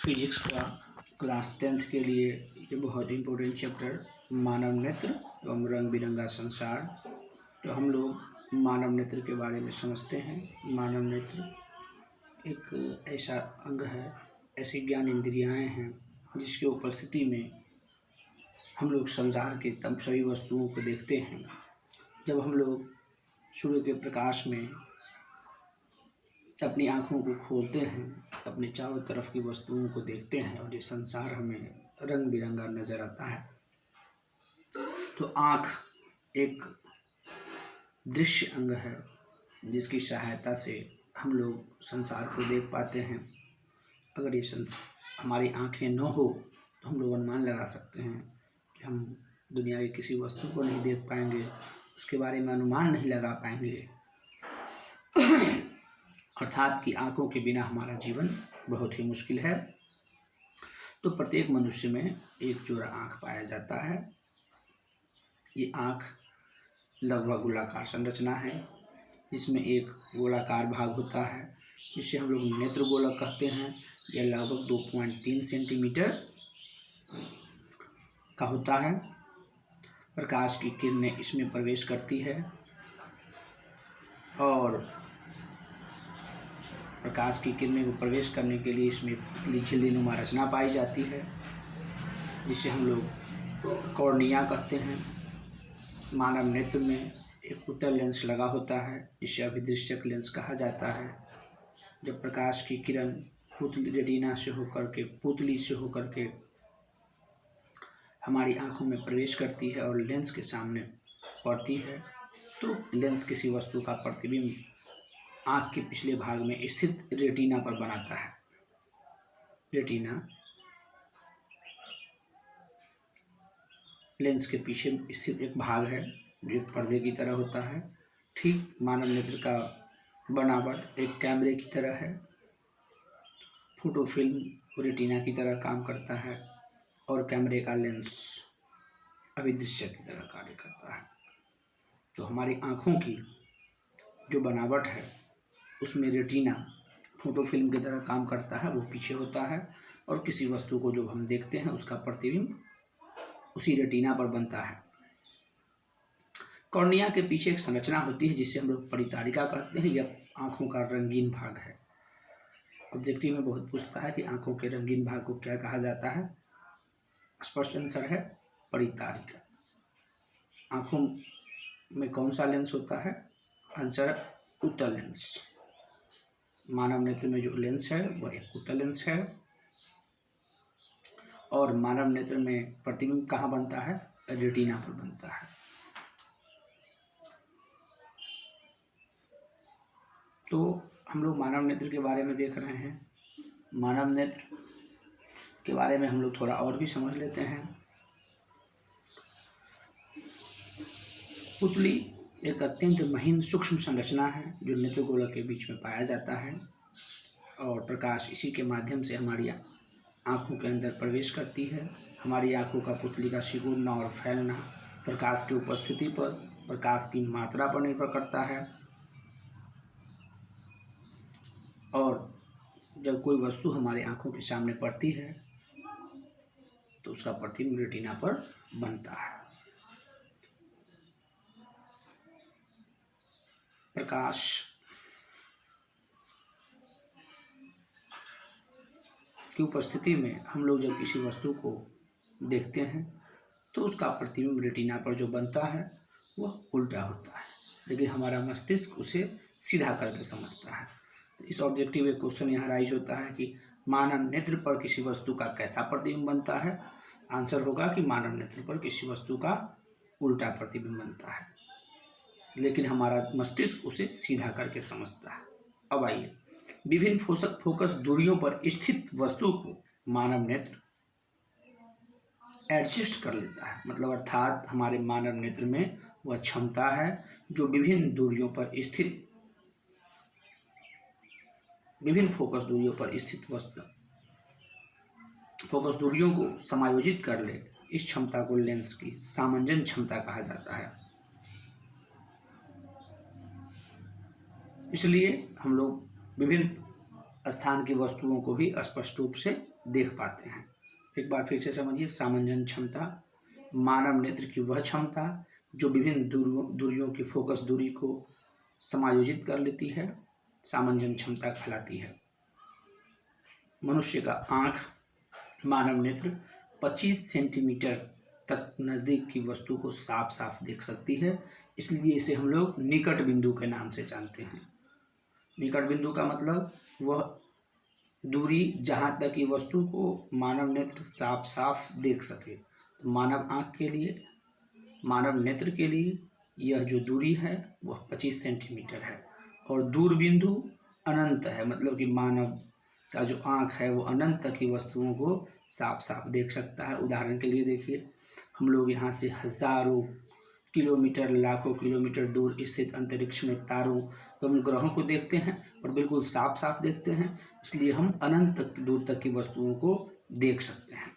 Physics का class 10th के लिए ये बहुत इम्पोर्टेंट चैप्टर मानव नेत्र एवं रंग बिरंगा संसार। तो हम लोग मानव नेत्र के बारे में समझते हैं। मानव नेत्र एक ऐसा अंग है, ऐसी ज्ञान इंद्रियाएं हैं जिसकी उपस्थिति में हम लोग संसार के तब सभी वस्तुओं को देखते हैं। जब हम लोग सूर्य के प्रकाश में अपनी आँखों को खोलते हैं, अपने चारों तरफ की वस्तुओं को देखते हैं और ये संसार हमें रंग बिरंगा नज़र आता है। तो आँख एक दृश्य अंग है जिसकी सहायता से हम लोग संसार को देख पाते हैं। अगर ये हमारी आँखें न हो तो हम लोग अनुमान लगा सकते हैं कि हम दुनिया की किसी वस्तु को नहीं देख पाएंगे, उसके बारे में अनुमान नहीं लगा पाएंगे। अर्थात कि आँखों के बिना हमारा जीवन बहुत ही मुश्किल है। तो प्रत्येक मनुष्य में एक जोड़ा आँख पाया जाता है। ये आँख लगभग गोलाकार संरचना है, जिसमें एक गोलाकार भाग होता है जिसे हम लोग नेत्र गोलक कहते हैं। यह लगभग 2.3 सेंटीमीटर का होता है। प्रकाश की किरणें इसमें प्रवेश करती है और प्रकाश की किरणें को प्रवेश करने के लिए इसमें पतली झिल्लीनुमा रचना पाई जाती है, जिसे हम लोग कॉर्निया कहते हैं। मानव नेत्र में एक उत्तल लेंस लगा होता है जिसे अभिदृश्यक लेंस कहा जाता है। जब प्रकाश की किरण पुतली रेटिना से होकर के हमारी आँखों में प्रवेश करती है और लेंस के सामने पड़ती है, तो लेंस किसी वस्तु का प्रतिबिंब आँख के पिछले भाग में स्थित रेटिना पर बनाता है। रेटिना लेंस के पीछे स्थित एक भाग है जो एक पर्दे की तरह होता है। ठीक मानव नेत्र का बनावट एक कैमरे की तरह है। फोटो फिल्म रेटिना की तरह काम करता है और कैमरे का लेंस अभिदृश्य की तरह कार्य करता है। तो हमारी आँखों की जो बनावट है उसमें रेटिना फोटो फिल्म की तरह काम करता है, वो पीछे होता है और किसी वस्तु को जब हम देखते हैं उसका प्रतिबिंब उसी रेटिना पर बनता है। कॉर्निया के पीछे एक संरचना होती है जिसे हम लोग परितारिका कहते हैं। यह आँखों का रंगीन भाग है। ऑब्जेक्टिव में बहुत पूछता है कि आँखों के रंगीन भाग को क्या कहा जाता है। स्पष्ट आंसर है परितारिका। आँखों में कौन सा लेंस होता है? आंसर उत्तल लेंस। मानव नेत्र में जो लेंस है वह एक उत्तल लेंस है और मानव नेत्र में प्रतिबिंब कहाँ बनता है? रेटिना पर बनता है। तो हम लोग मानव नेत्र के बारे में देख रहे हैं। मानव नेत्र के बारे में हम लोग थोड़ा और भी समझ लेते हैं। पुतली एक अत्यंत महीन सूक्ष्म संरचना है जो नेत्र गोलक के बीच में पाया जाता है और प्रकाश इसी के माध्यम से हमारी आँखों के अंदर प्रवेश करती है। हमारी आँखों का पुतली का सिकुड़ना और फैलना प्रकाश की उपस्थिति पर, प्रकाश की मात्रा पर निर्भर करता है और जब कोई वस्तु हमारी आँखों के सामने पड़ती है तो उसका प्रतिबिंब रेटिना पर बनता है। प्रकाश की उपस्थिति में हम लोग जब किसी वस्तु को देखते हैं तो उसका प्रतिबिंब रेटिना पर जो बनता है वह उल्टा होता है, लेकिन हमारा मस्तिष्क उसे सीधा करके समझता है। इस ऑब्जेक्टिव में क्वेश्चन यहाँ राइज होता है कि मानव नेत्र पर किसी वस्तु का कैसा प्रतिबिंब बनता है। आंसर होगा कि मानव नेत्र पर किसी वस्तु का उल्टा प्रतिबिंब बनता है, लेकिन हमारा मस्तिष्क उसे सीधा करके समझता है। अब आइए, विभिन्न फोकस दूरियों पर स्थित वस्तु को मानव नेत्र एडजस्ट कर लेता है। मतलब अर्थात हमारे मानव नेत्र में वह क्षमता है जो विभिन्न फोकस दूरियों पर स्थित फोकस दूरियों को समायोजित कर ले। इस क्षमता को लेंस की सामंजन क्षमता कहा जाता है। इसलिए हम लोग विभिन्न स्थान की वस्तुओं को भी स्पष्ट रूप से देख पाते हैं। एक बार फिर से समझिए, सामंजन क्षमता मानव नेत्र की वह क्षमता जो विभिन्न दूरियों की फोकस दूरी को समायोजित कर लेती है, सामंजन क्षमता कहलाती है। मनुष्य का आँख मानव नेत्र 25 सेंटीमीटर तक नज़दीक की वस्तु को साफ साफ देख सकती है, इसलिए इसे हम लोग निकट बिंदु के नाम से जानते हैं। निकट बिंदु का मतलब वह दूरी जहाँ तक की वस्तु को मानव नेत्र साफ साफ देख सके। तो मानव आँख के लिए, मानव नेत्र के लिए यह जो दूरी है वह 25 सेंटीमीटर है। और दूर बिंदु अनंत है, मतलब कि मानव का जो आँख है वो अनंत तक की वस्तुओं को साफ साफ देख सकता है। उदाहरण के लिए देखिए, हम लोग यहाँ से हज़ारों किलोमीटर, लाखों किलोमीटर दूर स्थित अंतरिक्ष में तारों एवं ग्रहों को देखते हैं और बिल्कुल साफ साफ देखते हैं, इसलिए हम अनंत तक दूर तक की वस्तुओं को देख सकते हैं।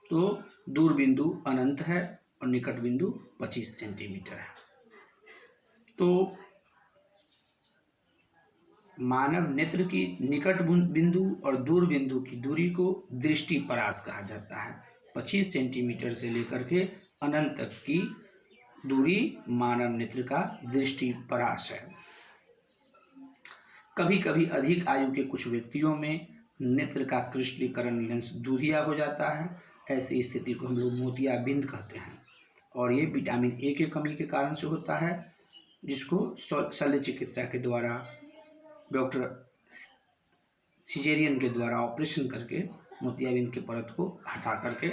तो दूर बिंदु अनंत है और निकट बिंदु 25 सेंटीमीटर है। तो मानव नेत्र की निकट बिंदु और दूर बिंदु की दूरी को दृष्टि परास कहा जाता है। 25 सेंटीमीटर से लेकर के अनंत तक की दूरी मानव नेत्र का दृष्टि परास है। कभी कभी अधिक आयु के कुछ व्यक्तियों में नेत्र का क्रिस्टलीकरण लेंस दूधिया हो जाता है। ऐसी स्थिति को हम लोग मोतियाबिंद कहते हैं और ये विटामिन ए की कमी के कारण से होता है, जिसको शल्य चिकित्सा के द्वारा, डॉक्टर सिजेरियन के द्वारा ऑपरेशन करके मोतियाबिंद के परत को हटा करके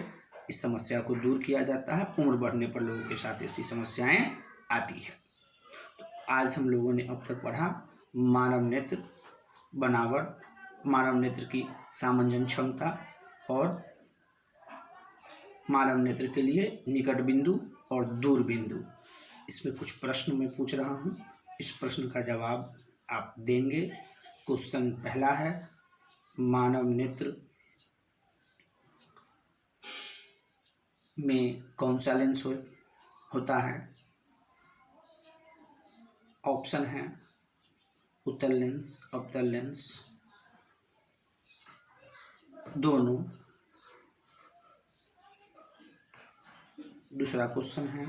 इस समस्या को दूर किया जाता है। उम्र बढ़ने पर लोगों के साथ ऐसी समस्याएं आती है। तो आज हम लोगों ने अब तक पढ़ा मानव नेत्र बनावट, मानव नेत्र की सामंजन क्षमता और मानव नेत्र के लिए निकट बिंदु और दूर बिंदु। इसमें कुछ प्रश्न मैं पूछ रहा हूँ, इस प्रश्न का जवाब आप देंगे। क्वेश्चन पहला है, मानव नेत्र में कौन सा लेंस होता है? ऑप्शन है उत्तल लेंस, अवतल लेंस, दोनों। दूसरा क्वेश्चन है,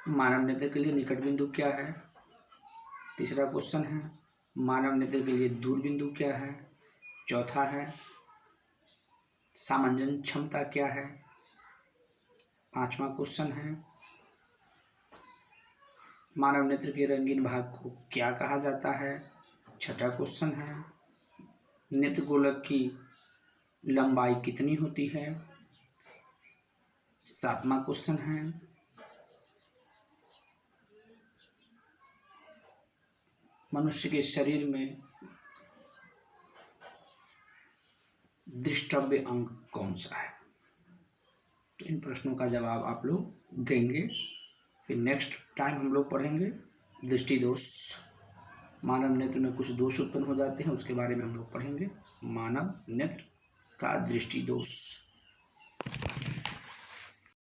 मानव नेत्र के लिए निकट बिंदु क्या है? तीसरा क्वेश्चन है, मानव नेत्र के लिए दूर बिंदु क्या है? चौथा है, सामंजन क्षमता क्या है? पांचवा क्वेश्चन है, मानव नेत्र के रंगीन भाग को क्या कहा जाता है? छठा क्वेश्चन है, नेत्र गोलक की लंबाई कितनी होती है? सातवां क्वेश्चन है, मनुष्य के शरीर में दृष्टव्य अंग कौन सा है? तो इन प्रश्नों का जवाब आप लोग देंगे। फिर नेक्स्ट टाइम हम लोग पढ़ेंगे दृष्टि दोष। मानव नेत्र में कुछ दोष उत्पन्न हो जाते हैं, उसके बारे में हम लोग पढ़ेंगे। मानव नेत्र का दृष्टि दोष।